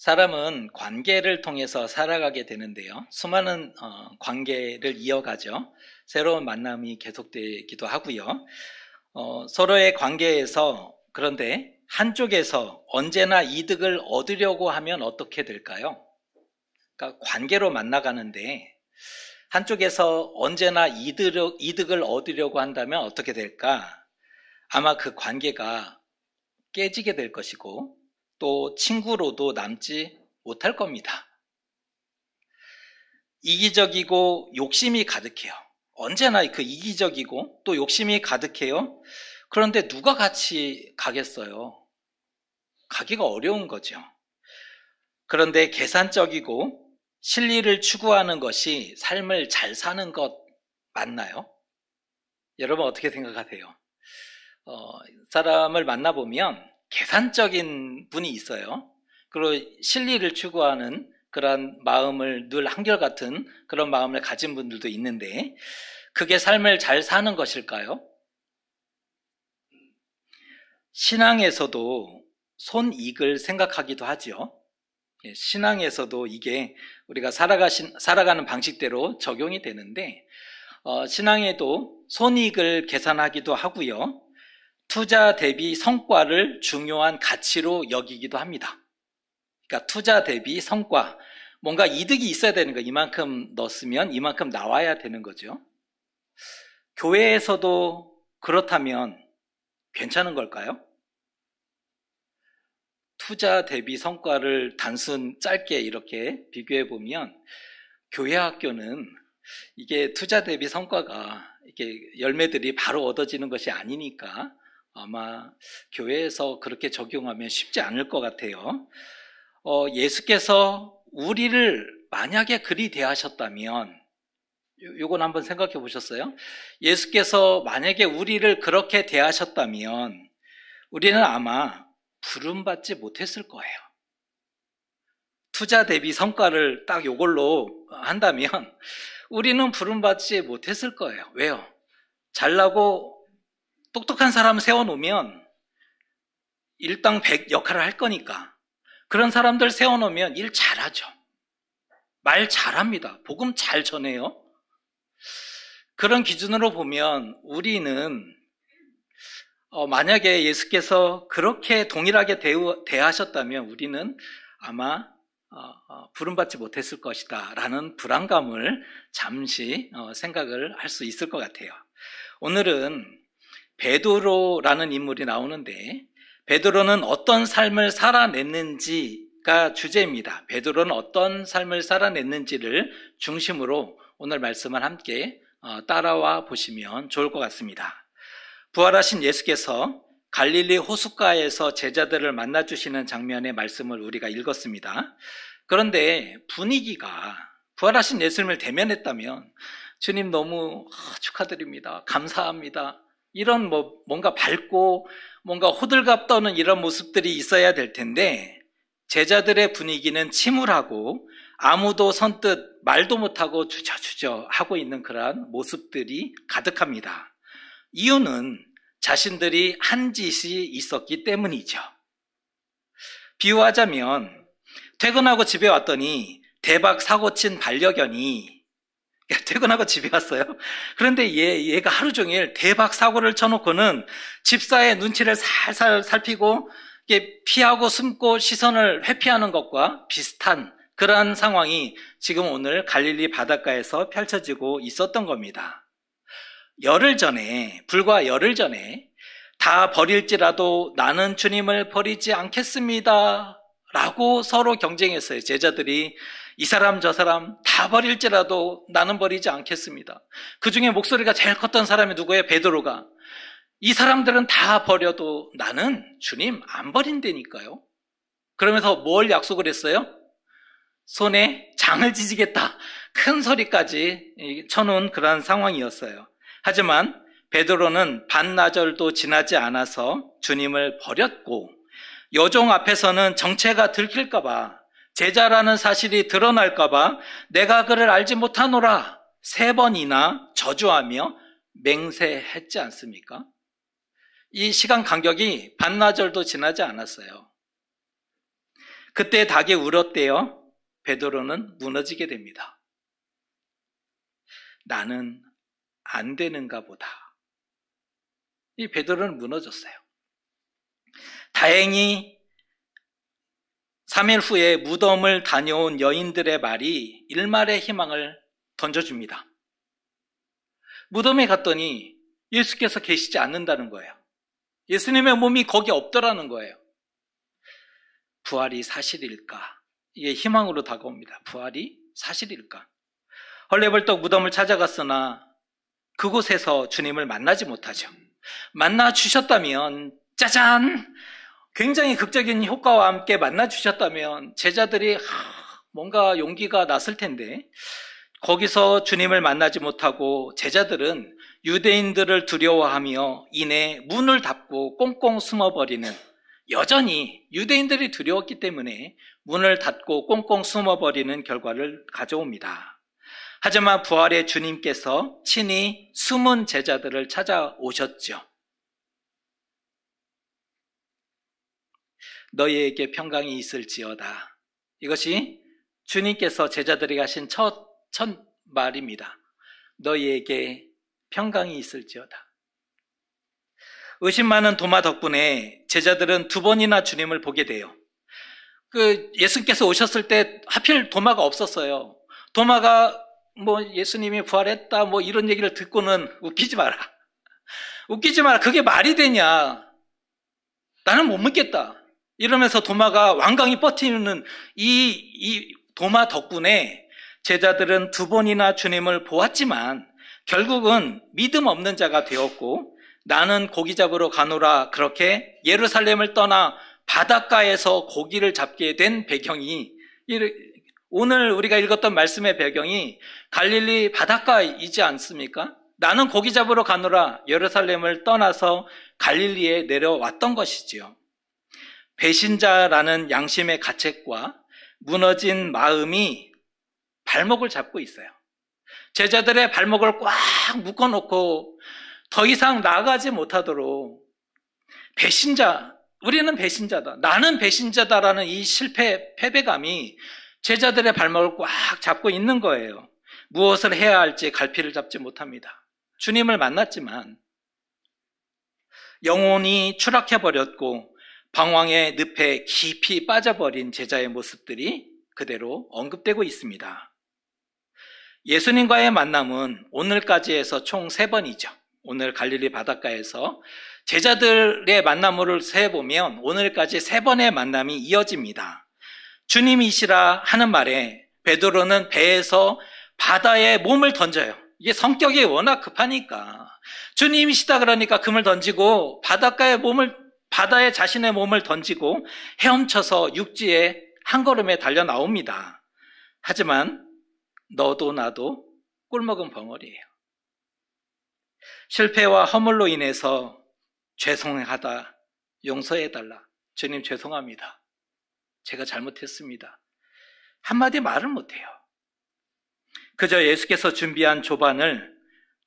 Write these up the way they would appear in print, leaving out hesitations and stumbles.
사람은 관계를 통해서 살아가게 되는데요. 수많은 관계를 이어가죠. 새로운 만남이 계속되기도 하고요. 서로의 관계에서 그런데 한쪽에서 언제나 이득을 얻으려고 하면 어떻게 될까요? 그러니까 관계로 만나가는데 한쪽에서 언제나 이득을 얻으려고 한다면 어떻게 될까? 아마 그 관계가 깨지게 될 것이고 또 친구로도 남지 못할 겁니다. 이기적이고 욕심이 가득해요. 언제나 그 이기적이고 또 욕심이 가득해요. 그런데 누가 같이 가겠어요? 가기가 어려운 거죠. 그런데 계산적이고 실리를 추구하는 것이 삶을 잘 사는 것 맞나요? 여러분 어떻게 생각하세요? 사람을 만나보면 계산적인 분이 있어요. 그리고 실리를 추구하는 그런 마음을 늘 한결같은 그런 마음을 가진 분들도 있는데 그게 삶을 잘 사는 것일까요? 신앙에서도 손익을 생각하기도 하죠. 신앙에서도 이게 우리가 살아가는 방식대로 적용이 되는데 신앙에도 손익을 계산하기도 하고요. 투자 대비 성과를 중요한 가치로 여기기도 합니다. 그러니까 투자 대비 성과, 뭔가 이득이 있어야 되는 거, 이만큼 넣었으면 이만큼 나와야 되는 거죠. 교회에서도 그렇다면 괜찮은 걸까요? 투자 대비 성과를 단순 짧게 이렇게 비교해 보면 교회 학교는 이게 투자 대비 성과가 이게 열매들이 바로 얻어지는 것이 아니니까 아마 교회에서 그렇게 적용하면 쉽지 않을 것 같아요. 예수께서 우리를 만약에 그리 대하셨다면, 요건 한번 생각해 보셨어요? 예수께서 만약에 우리를 그렇게 대하셨다면 우리는 아마 부름받지 못했을 거예요. 투자 대비 성과를 딱 요걸로 한다면 우리는 부름받지 못했을 거예요. 왜요? 잘나고 똑똑한 사람 세워놓으면 일당 100 역할을 할 거니까 그런 사람들 세워놓으면 일 잘하죠. 말 잘합니다. 복음 잘 전해요. 그런 기준으로 보면 우리는 만약에 예수께서 그렇게 동일하게 대하셨다면 우리는 아마 부름받지 못했을 것이다 라는 불안감을 잠시 생각을 할 수 있을 것 같아요. 오늘은 베드로라는 인물이 나오는데 베드로는 어떤 삶을 살아냈는지가 주제입니다. 베드로는 어떤 삶을 살아냈는지를 중심으로 오늘 말씀을 함께 따라와 보시면 좋을 것 같습니다. 부활하신 예수께서 갈릴리 호숫가에서 제자들을 만나주시는 장면의 말씀을 우리가 읽었습니다. 그런데 분위기가 부활하신 예수님을 대면했다면 주님 너무 축하드립니다. 감사합니다. 이런 뭔가 밝고 뭔가 호들갑 떠는 이런 모습들이 있어야 될 텐데 제자들의 분위기는 침울하고 아무도 선뜻 말도 못하고 주저주저 하고 있는 그러한 모습들이 가득합니다. 이유는 자신들이 한 짓이 있었기 때문이죠. 비유하자면 퇴근하고 집에 왔더니 대박 사고친 반려견이 퇴근하고 집에 왔어요. 그런데 얘가 하루 종일 대박 사고를 쳐놓고는 집사의 눈치를 살살 살피고 피하고 숨고 시선을 회피하는 것과 비슷한 그러한 상황이 지금 오늘 갈릴리 바닷가에서 펼쳐지고 있었던 겁니다. 불과 열흘 전에 다 버릴지라도 나는 주님을 버리지 않겠습니다 라고 서로 경쟁했어요. 제자들이 이 사람 저 사람 다 버릴지라도 나는 버리지 않겠습니다. 그 중에 목소리가 제일 컸던 사람이 누구예요? 베드로가. 이 사람들은 다 버려도 나는 주님 안 버린다니까요. 그러면서 뭘 약속을 했어요? 손에 장을 지지겠다. 큰 소리까지 쳐놓은 그런 상황이었어요. 하지만 베드로는 반나절도 지나지 않아서 주님을 버렸고 여종 앞에서는 정체가 들킬까 봐 제자라는 사실이 드러날까 봐 내가 그를 알지 못하노라 3번이나 저주하며 맹세했지 않습니까? 이 시간 간격이 반나절도 지나지 않았어요. 그때 닭이 울었대요. 베드로는 무너지게 됩니다. 나는 안 되는가 보다. 이 베드로는 무너졌어요. 다행히 3일 후에 무덤을 다녀온 여인들의 말이 일말의 희망을 던져줍니다. 무덤에 갔더니 예수께서 계시지 않는다는 거예요. 예수님의 몸이 거기 없더라는 거예요. 부활이 사실일까? 이게 희망으로 다가옵니다. 부활이 사실일까? 헐레벌떡 무덤을 찾아갔으나 그곳에서 주님을 만나지 못하죠. 만나 주셨다면, 짜잔! 굉장히 극적인 효과와 함께 만나 주셨다면 제자들이 뭔가 용기가 났을 텐데, 거기서 주님을 만나지 못하고 제자들은 유대인들을 두려워하며 이내 문을 닫고 꽁꽁 숨어버리는, 여전히 유대인들이 두려웠기 때문에 문을 닫고 꽁꽁 숨어버리는 결과를 가져옵니다. 하지만 부활의 주님께서 친히 숨은 제자들을 찾아오셨죠. 너희에게 평강이 있을지어다. 이것이 주님께서 제자들에게 하신 첫 말입니다. 너희에게 평강이 있을지어다. 의심 많은 도마 덕분에 제자들은 2번이나 주님을 보게 돼요. 예수께서 오셨을 때 하필 도마가 없었어요. 도마가 예수님이 부활했다 이런 얘기를 듣고는 웃기지 마라. 웃기지 마라. 그게 말이 되냐. 나는 못 믿겠다. 이러면서 도마가 완강히 버티는 이 도마 덕분에 제자들은 2번이나 주님을 보았지만 결국은 믿음 없는 자가 되었고, 나는 고기 잡으러 가노라 그렇게 예루살렘을 떠나 바닷가에서 고기를 잡게 된 배경이, 오늘 우리가 읽었던 말씀의 배경이 갈릴리 바닷가이지 않습니까? 나는 고기 잡으러 가노라 예루살렘을 떠나서 갈릴리에 내려왔던 것이지요. 배신자라는 양심의 가책과 무너진 마음이 발목을 잡고 있어요. 제자들의 발목을 꽉 묶어놓고 더 이상 나아가지 못하도록, 우리는 배신자다, 나는 배신자다라는 이 패배감이 제자들의 발목을 꽉 잡고 있는 거예요. 무엇을 해야 할지 갈피를 잡지 못합니다. 주님을 만났지만 영혼이 추락해버렸고 방황의 늪에 깊이 빠져버린 제자의 모습들이 그대로 언급되고 있습니다. 예수님과의 만남은 오늘까지 해서 총 3번이죠. 오늘 갈릴리 바닷가에서 제자들의 만남을 세보면 오늘까지 3번의 만남이 이어집니다. 주님이시라 하는 말에 베드로는 배에서 바다에 몸을 던져요. 이게 성격이 워낙 급하니까 주님이시다 그러니까 금을 던지고 바다에 자신의 몸을 던지고 헤엄쳐서 육지에 한 걸음에 달려 나옵니다. 하지만 너도 나도 꿀먹은 벙어리예요. 실패와 허물로 인해서 죄송하다, 용서해달라, 주님 죄송합니다, 제가 잘못했습니다, 한마디 말을 못해요. 그저 예수께서 준비한 조반을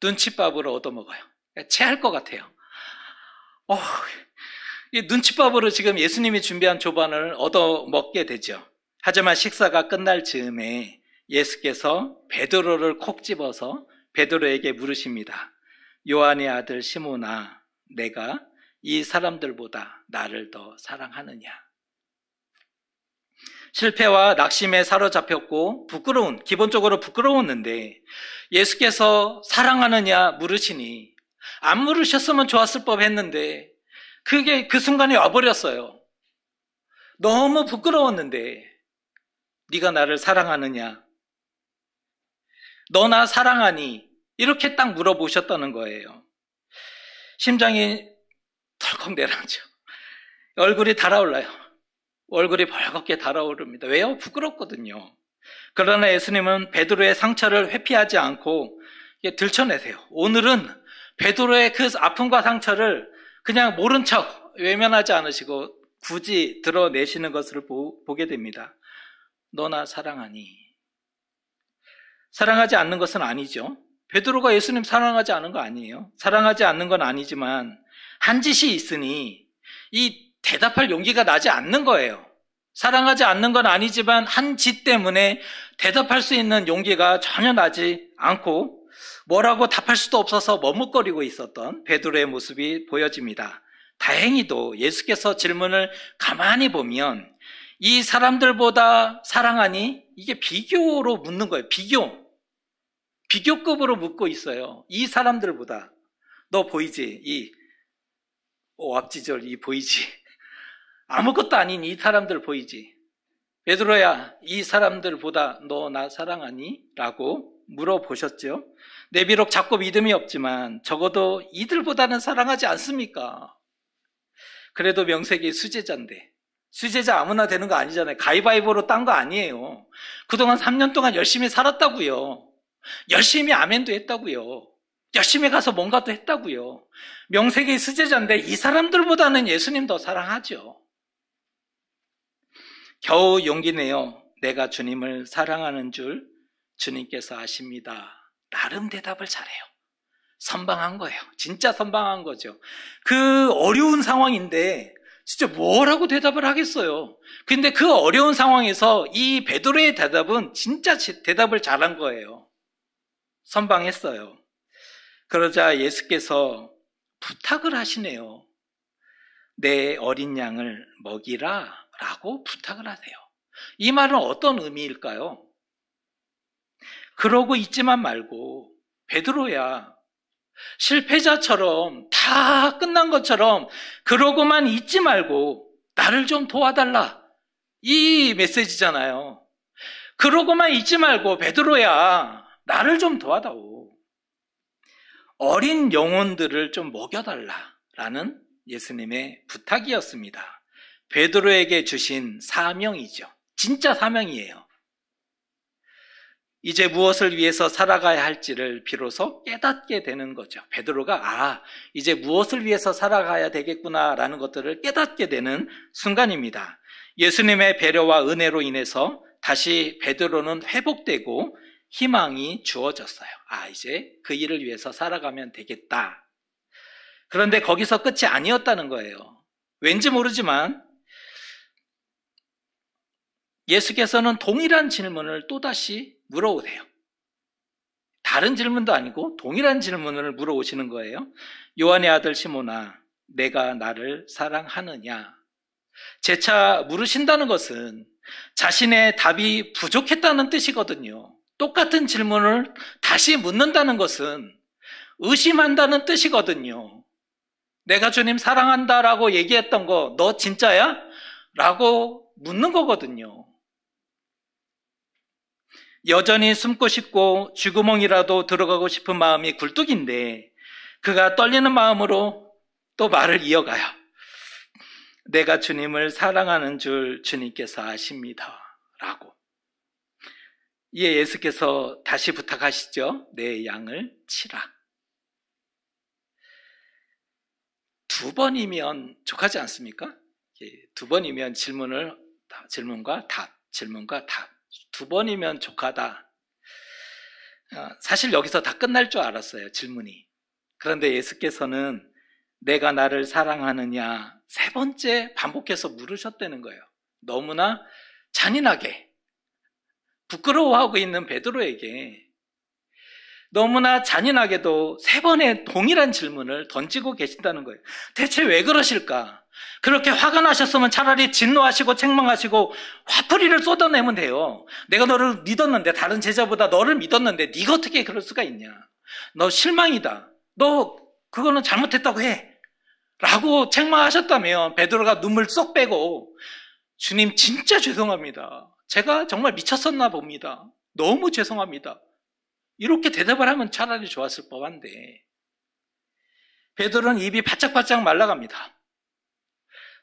눈칫밥으로 얻어먹어요. 체할 것 같아요. 이 눈칫밥으로 지금 예수님이 준비한 조반을 얻어먹게 되죠. 하지만 식사가 끝날 즈음에 예수께서 베드로를 콕 집어서 베드로에게 물으십니다. 요한의 아들 시몬아, 내가 이 사람들보다 나를 더 사랑하느냐? 실패와 낙심에 사로잡혔고 기본적으로 부끄러웠는데 예수께서 사랑하느냐 물으시니 안 물으셨으면 좋았을 법했는데 그게 그 순간에 와버렸어요. 너무 부끄러웠는데 네가 나를 사랑하느냐? 너 나 사랑하니? 이렇게 딱 물어보셨다는 거예요. 심장이 덜컥 내려앉죠. 얼굴이 달아올라요. 얼굴이 벌겋게 달아오릅니다. 왜요? 부끄럽거든요. 그러나 예수님은 베드로의 상처를 회피하지 않고 들춰내세요. 오늘은 베드로의 그 아픔과 상처를 그냥 모른 척 외면하지 않으시고 굳이 드러내시는 것을 보게 됩니다. 너 나 사랑하니? 사랑하지 않는 것은 아니죠. 베드로가 예수님 사랑하지 않은 거 아니에요. 사랑하지 않는 건 아니지만 한 짓이 있으니 이 대답할 용기가 나지 않는 거예요. 사랑하지 않는 건 아니지만 한 짓 때문에 대답할 수 있는 용기가 전혀 나지 않고 뭐라고 답할 수도 없어서 머뭇거리고 있었던 베드로의 모습이 보여집니다. 다행히도 예수께서 질문을 가만히 보면 이 사람들보다 사랑하니? 이게 비교로 묻는 거예요. 비교급으로 묻고 있어요. 이 사람들보다. 너 보이지? 이 앞지절 이 보이지? 아무것도 아닌 이 사람들 보이지? 베드로야, 이 사람들보다 너 나 사랑하니? 라고 물어보셨죠. 내 비록 작고 믿음이 없지만 적어도 이들보다는 사랑하지 않습니까? 그래도 명색이 수제자인데, 수제자 아무나 되는 거 아니잖아요. 가위바위보로 딴 거 아니에요. 그동안 3년 동안 열심히 살았다고요. 열심히 아멘도 했다고요. 열심히 가서 뭔가도 했다고요. 명색이 수제자인데 이 사람들보다는 예수님 더 사랑하죠. 겨우 용기 내어 내가 주님을 사랑하는 줄 주님께서 아십니다. 나름 대답을 잘해요. 선방한 거예요. 진짜 선방한 거죠. 그 어려운 상황인데 진짜 뭐라고 대답을 하겠어요. 근데 그 어려운 상황에서 이 베드로의 대답은 진짜 대답을 잘한 거예요. 선방했어요. 그러자 예수께서 부탁을 하시네요. 내 어린 양을 먹이라 라고 부탁을 하세요. 이 말은 어떤 의미일까요? 그러고 있지만 말고 베드로야, 실패자처럼 다 끝난 것처럼 그러고만 있지 말고 나를 좀 도와달라. 이 메시지잖아요. 그러고만 있지 말고 베드로야, 나를 좀 도와다오. 어린 영혼들을 좀 먹여달라라는 예수님의 부탁이었습니다. 베드로에게 주신 사명이죠. 진짜 사명이에요. 이제 무엇을 위해서 살아가야 할지를 비로소 깨닫게 되는 거죠. 베드로가 이제 무엇을 위해서 살아가야 되겠구나라는 것들을 깨닫게 되는 순간입니다. 예수님의 배려와 은혜로 인해서 다시 베드로는 회복되고 희망이 주어졌어요. 이제 그 일을 위해서 살아가면 되겠다. 그런데 거기서 끝이 아니었다는 거예요. 왠지 모르지만 예수께서는 동일한 질문을 또다시 물어오세요. 다른 질문도 아니고 동일한 질문을 물어오시는 거예요. 요한의 아들 시몬아, 내가 나를 사랑하느냐? 재차 물으신다는 것은 자신의 답이 부족했다는 뜻이거든요. 똑같은 질문을 다시 묻는다는 것은 의심한다는 뜻이거든요. 내가 주님 사랑한다라고 얘기했던 거 너 진짜야? 라고 묻는 거거든요. 여전히 숨고 싶고 쥐구멍이라도 들어가고 싶은 마음이 굴뚝인데 그가 떨리는 마음으로 또 말을 이어가요. 내가 주님을 사랑하는 줄 주님께서 아십니다. 라고. 이에 예수께서 다시 부탁하시죠. 내 양을 치라. 2번이면 족하지 않습니까? 2번이면 질문과 답. 2번이면 족하다. 사실 여기서 다 끝날 줄 알았어요, 질문이. 그런데 예수께서는 내가 나를 사랑하느냐 3번째 반복해서 물으셨다는 거예요. 너무나 잔인하게 부끄러워하고 있는 베드로에게 너무나 잔인하게도 3번의 동일한 질문을 던지고 계신다는 거예요. 대체 왜 그러실까? 그렇게 화가 나셨으면 차라리 진노하시고 책망하시고 화풀이를 쏟아내면 돼요. 내가 너를 믿었는데, 다른 제자보다 너를 믿었는데 네가 어떻게 그럴 수가 있냐? 너 실망이다. 너 그거는 잘못했다고 해. 라고 책망하셨다면 베드로가 눈물 쏙 빼고 주님 진짜 죄송합니다. 제가 정말 미쳤었나 봅니다. 너무 죄송합니다. 이렇게 대답을 하면 차라리 좋았을 법한데 베드로는 입이 바짝바짝 말라갑니다.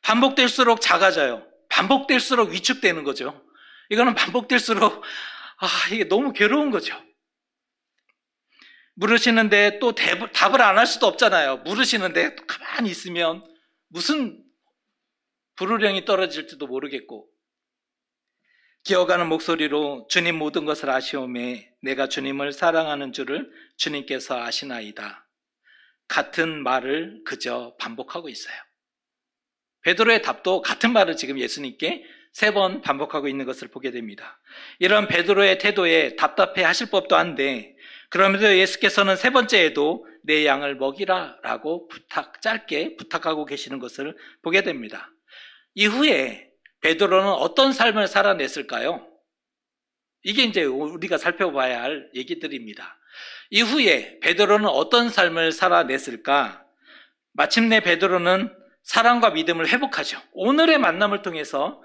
반복될수록 작아져요. 반복될수록 위축되는 거죠. 이거는 반복될수록 이게 너무 괴로운 거죠. 물으시는데 또 답을 안 할 수도 없잖아요. 물으시는데 또 가만히 있으면 무슨 불호령이 떨어질지도 모르겠고 기어가는 목소리로 주님 모든 것을 아시오매 내가 주님을 사랑하는 줄을 주님께서 아시나이다. 같은 말을 그저 반복하고 있어요. 베드로의 답도 같은 말을 지금 예수님께 3번 반복하고 있는 것을 보게 됩니다. 이런 베드로의 태도에 답답해 하실 법도 한데 그럼에도 예수께서는 3번째에도 내 양을 먹이라 라고 짧게 부탁하고 계시는 것을 보게 됩니다. 이후에 베드로는 어떤 삶을 살아냈을까요? 이게 이제 우리가 살펴봐야 할 얘기들입니다. 이후에 베드로는 어떤 삶을 살아냈을까? 마침내 베드로는 사랑과 믿음을 회복하죠. 오늘의 만남을 통해서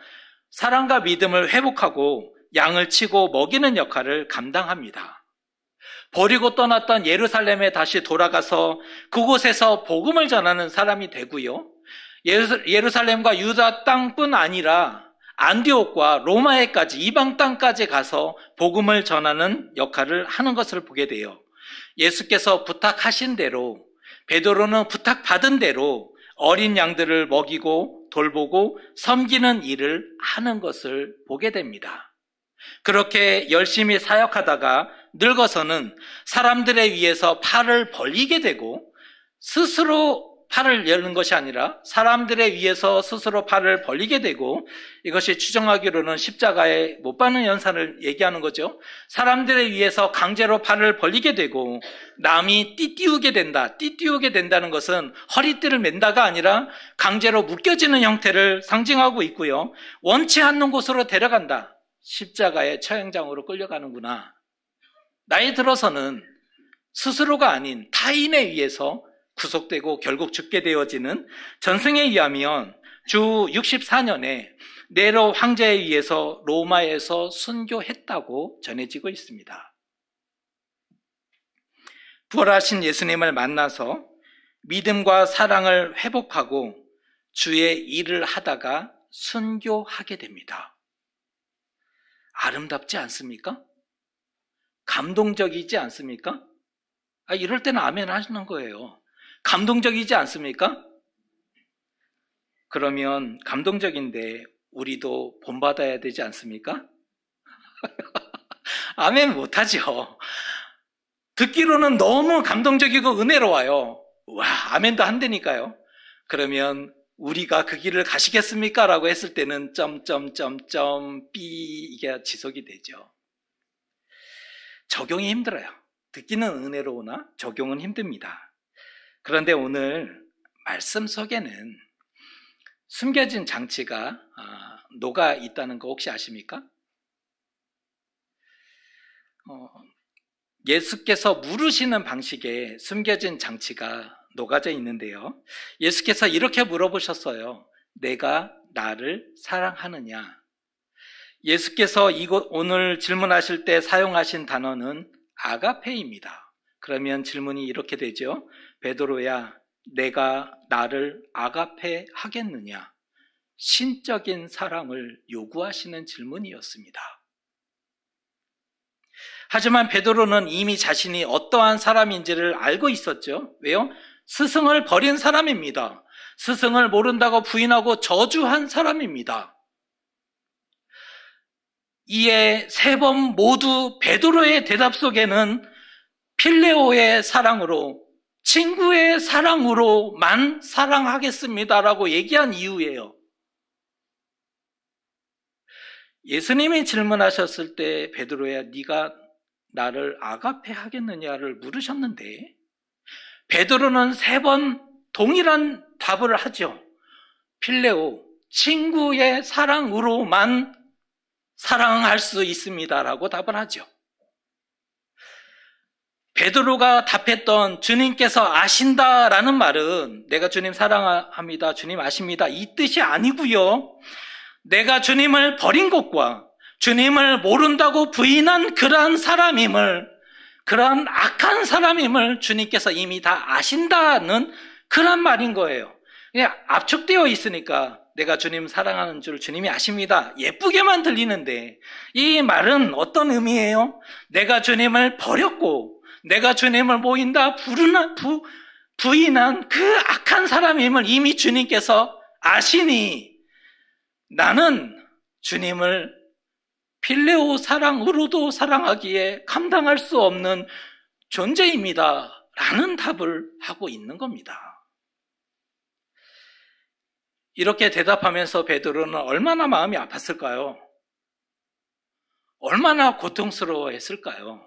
사랑과 믿음을 회복하고 양을 치고 먹이는 역할을 감당합니다. 버리고 떠났던 예루살렘에 다시 돌아가서 그곳에서 복음을 전하는 사람이 되고요. 예루살렘과 유다 땅뿐 아니라 안디옥과 로마에까지 이방 땅까지 가서 복음을 전하는 역할을 하는 것을 보게 돼요. 예수께서 부탁하신 대로 베드로는 부탁받은 대로 어린 양들을 먹이고 돌보고 섬기는 일을 하는 것을 보게 됩니다. 그렇게 열심히 사역하다가 늙어서는 사람들에 의해서 팔을 벌리게 되고 스스로 팔을 여는 것이 아니라 사람들에 의해서 스스로 팔을 벌리게 되고 이것이 추정하기로는 십자가에 못 박는 연산을 얘기하는 거죠. 사람들에 의해서 강제로 팔을 벌리게 되고 남이 띠띠우게 된다. 띠띠우게 된다는 것은 허리띠를 맨다가 아니라 강제로 묶여지는 형태를 상징하고 있고요. 원치 않는 곳으로 데려간다. 십자가의 처형장으로 끌려가는구나. 나이 들어서는 스스로가 아닌 타인에 의해서 구속되고 결국 죽게 되어지는 전승에 의하면 주 64년에 네로 황제에 의해서 로마에서 순교했다고 전해지고 있습니다. 부활하신 예수님을 만나서 믿음과 사랑을 회복하고 주의 일을 하다가 순교하게 됩니다. 아름답지 않습니까? 감동적이지 않습니까? 이럴 때는 아멘 하시는 거예요. 감동적이지 않습니까? 그러면 감동적인데 우리도 본받아야 되지 않습니까? 아멘 못하죠. 듣기로는 너무 감동적이고 은혜로워요. 와, 아멘도 한다니까요. 그러면 우리가 그 길을 가시겠습니까? 라고 했을 때는 삐 이게 지속이 되죠. 적용이 힘들어요. 듣기는 은혜로우나 적용은 힘듭니다. 그런데 오늘 말씀 속에는 숨겨진 장치가 녹아 있다는 거 혹시 아십니까? 예수께서 물으시는 방식에 숨겨진 장치가 녹아져 있는데요. 예수께서 이렇게 물어보셨어요. 내가 나를 사랑하느냐? 예수께서 오늘 질문하실 때 사용하신 단어는 아가페입니다. 그러면 질문이 이렇게 되죠. 베드로야, 내가 나를 아가페 하겠느냐? 신적인 사랑을 요구하시는 질문이었습니다. 하지만 베드로는 이미 자신이 어떠한 사람인지를 알고 있었죠. 왜요? 스승을 버린 사람입니다. 스승을 모른다고 부인하고 저주한 사람입니다. 이에 3번 모두 베드로의 대답 속에는 필레오의 사랑으로, 친구의 사랑으로만 사랑하겠습니다라고 얘기한 이유예요. 예수님이 질문하셨을 때 베드로야, 네가 나를 아가페 하겠느냐를 물으셨는데 베드로는 3번 동일한 답을 하죠. 필레오, 친구의 사랑으로만 사랑할 수 있습니다라고 답을 하죠. 베드로가 답했던 주님께서 아신다라는 말은 내가 주님 사랑합니다, 주님 아십니다 이 뜻이 아니고요. 내가 주님을 버린 것과 주님을 모른다고 부인한 그러한 사람임을, 그러한 악한 사람임을 주님께서 이미 다 아신다는 그런 말인 거예요. 그냥 압축되어 있으니까 내가 주님 사랑하는 줄 주님이 아십니다. 예쁘게만 들리는데 이 말은 어떤 의미예요? 내가 주님을 버렸고 내가 주님을 모인다 부인한 그 악한 사람임을 이미 주님께서 아시니 나는 주님을 필레오 사랑으로도 사랑하기에 감당할 수 없는 존재입니다 라는 답을 하고 있는 겁니다. 이렇게 대답하면서 베드로는 얼마나 마음이 아팠을까요? 얼마나 고통스러워했을까요?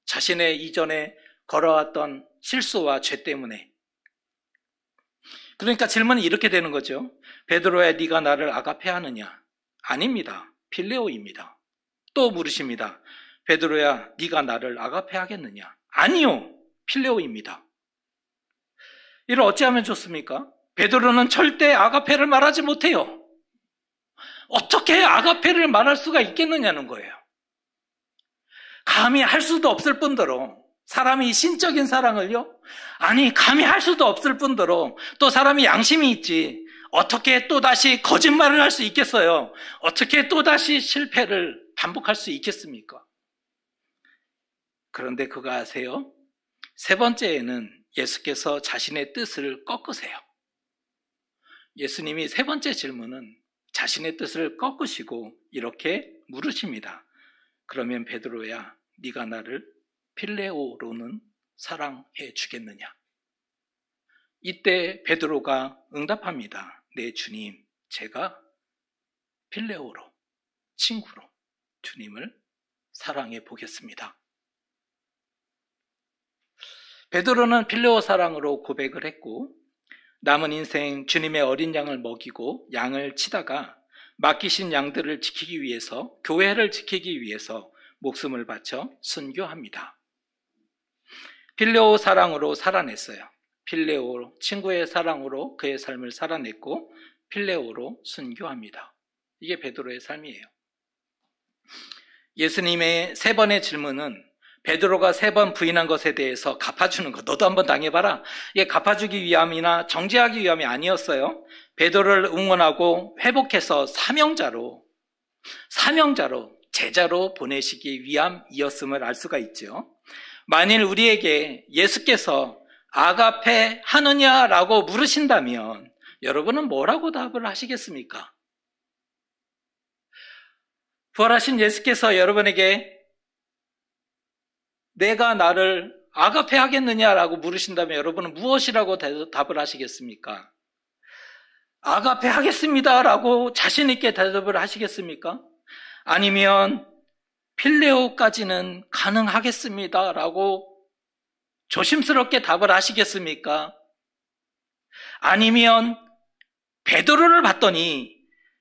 자신의 이전에 걸어왔던 실수와 죄 때문에. 그러니까 질문이 이렇게 되는 거죠. 베드로야, 네가 나를 아가페하느냐? 아닙니다. 필레오입니다. 또 물으십니다. 베드로야, 네가 나를 아가페하겠느냐? 아니요. 필레오입니다. 이를 어찌하면 좋습니까? 베드로는 절대 아가페를 말하지 못해요. 어떻게 아가페를 말할 수가 있겠느냐는 거예요. 감히 할 수도 없을 뿐더러 사람이 신적인 사랑을요? 아니, 감히 할 수도 없을 뿐더러 또 사람이 양심이 있지. 어떻게 또다시 거짓말을 할 수 있겠어요? 어떻게 또다시 실패를 반복할 수 있겠습니까? 그런데 그거 아세요? 세 번째에는 예수께서 자신의 뜻을 꺾으세요. 예수님이 세 번째 질문은 자신의 뜻을 꺾으시고 이렇게 물으십니다. 그러면 베드로야, 네가 나를 필레오로는 사랑해 주겠느냐? 이때 베드로가 응답합니다. 네, 주님, 제가 필레오로, 친구로 주님을 사랑해 보겠습니다. 베드로는 필레오 사랑으로 고백을 했고 남은 인생 주님의 어린 양을 먹이고 양을 치다가 맡기신 양들을 지키기 위해서, 교회를 지키기 위해서 목숨을 바쳐 순교합니다. 필레오 사랑으로 살아냈어요. 필레오 친구의 사랑으로 그의 삶을 살아냈고 필레오로 순교합니다. 이게 베드로의 삶이에요. 예수님의 세 번의 질문은 베드로가 세 번 부인한 것에 대해서 갚아주는 것, 너도 한번 당해봐라. 이게 갚아주기 위함이나 정죄하기 위함이 아니었어요. 베드로를 응원하고 회복해서 사명자로 제자로 보내시기 위함이었음을 알 수가 있죠. 만일 우리에게 예수께서 아가페 하느냐라고 물으신다면 여러분은 뭐라고 답을 하시겠습니까? 부활하신 예수께서 여러분에게 내가 나를 아가페 하겠느냐라고 물으신다면 여러분은 무엇이라고 답을 하시겠습니까? 아가페 하겠습니다라고 자신 있게 대답을 하시겠습니까? 아니면 필레오까지는 가능하겠습니다라고 조심스럽게 답을 하시겠습니까? 아니면 베드로를 봤더니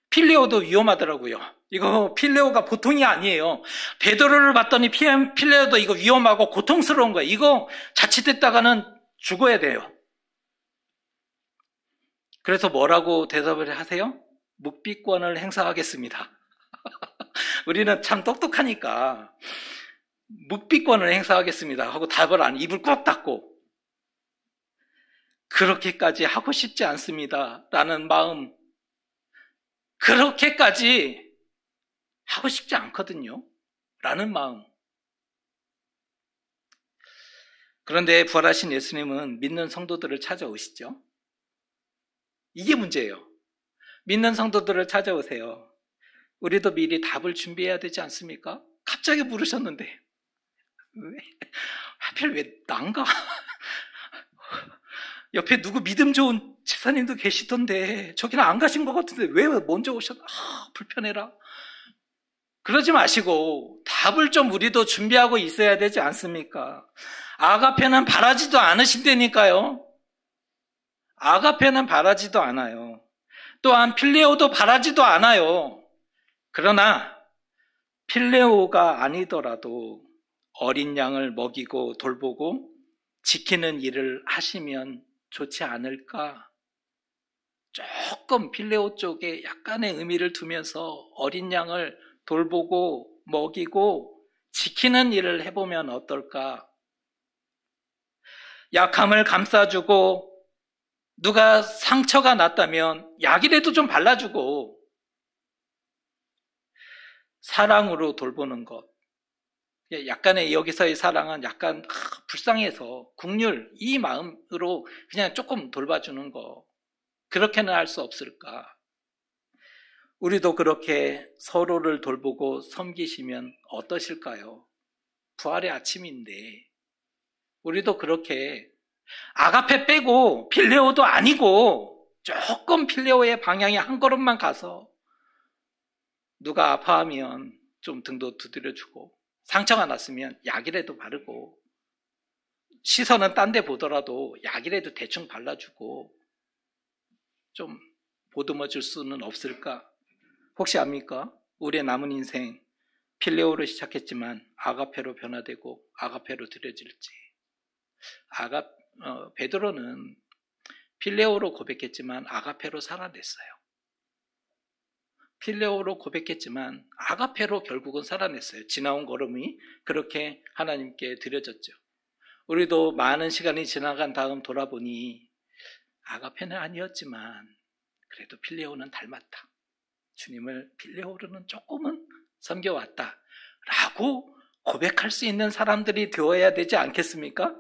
필레오도 위험하더라고요. 이거 필레오가 보통이 아니에요. 베드로를 봤더니 필레오도 이거 위험하고 고통스러운 거예요. 이거 자칫했다가는 죽어야 돼요. 그래서 뭐라고 대답을 하세요? 묵비권을 행사하겠습니다. 우리는 참 똑똑하니까 묵비권을 행사하겠습니다 하고 답을 안, 입을 꾹 닫고 그렇게까지 하고 싶지 않습니다 라는 마음, 그렇게까지 하고 싶지 않거든요 라는 마음. 그런데 부활하신 예수님은 믿는 성도들을 찾아오시죠. 이게 문제예요. 믿는 성도들을 찾아오세요. 우리도 미리 답을 준비해야 되지 않습니까? 갑자기 물으셨는데 하필 왜 난가? 옆에 누구 믿음 좋은 집사님도 계시던데 저기는 안 가신 것 같은데 왜 먼저 오셨나? 불편해라. 그러지 마시고 답을 좀 우리도 준비하고 있어야 되지 않습니까? 아가페는 바라지도 않으신다니까요. 아가페는 바라지도 않아요. 또한 필레오도 바라지도 않아요. 그러나 필레오가 아니더라도 어린 양을 먹이고 돌보고 지키는 일을 하시면 좋지 않을까? 조금 필레오 쪽에 약간의 의미를 두면서 어린 양을 돌보고 먹이고 지키는 일을 해보면 어떨까? 약함을 감싸주고 누가 상처가 났다면 약이라도 좀 발라주고 사랑으로 돌보는 것. 약간의 여기서의 사랑은 약간 불쌍해서 국률 이 마음으로 그냥 조금 돌봐주는 거. 그렇게는 할 수 없을까? 우리도 그렇게 서로를 돌보고 섬기시면 어떠실까요? 부활의 아침인데 우리도 그렇게 아가페 빼고 필레오도 아니고 조금 필레오의 방향에 한 걸음만 가서 누가 아파하면 좀 등도 두드려주고, 상처가 났으면 약이라도 바르고, 시선은 딴 데 보더라도 약이라도 대충 발라주고 좀 보듬어 줄 수는 없을까? 혹시 압니까? 우리의 남은 인생 필레오로 시작했지만 아가페로 변화되고 아가페로 들여질지. 베드로는 필레오로 고백했지만 아가페로 살아냈어요. 필레오로 고백했지만 아가페로 결국은 살아냈어요. 지나온 걸음이 그렇게 하나님께 드려졌죠. 우리도 많은 시간이 지나간 다음 돌아보니 아가페는 아니었지만 그래도 필레오는 닮았다. 주님을 필레오로는 조금은 섬겨왔다. 라고 고백할 수 있는 사람들이 되어야 되지 않겠습니까?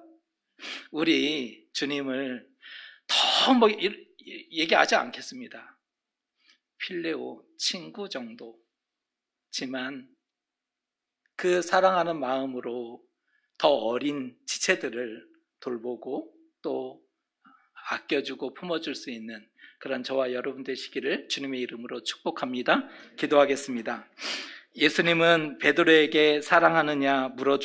우리 주님을 더 얘기하지 않겠습니다. 필레오, 친구 정도지만 그 사랑하는 마음으로 더 어린 지체들을 돌보고 또 아껴주고 품어줄 수 있는 그런 저와 여러분 되시기를 주님의 이름으로 축복합니다. 기도하겠습니다. 예수님은 베드로에게 사랑하느냐 물어주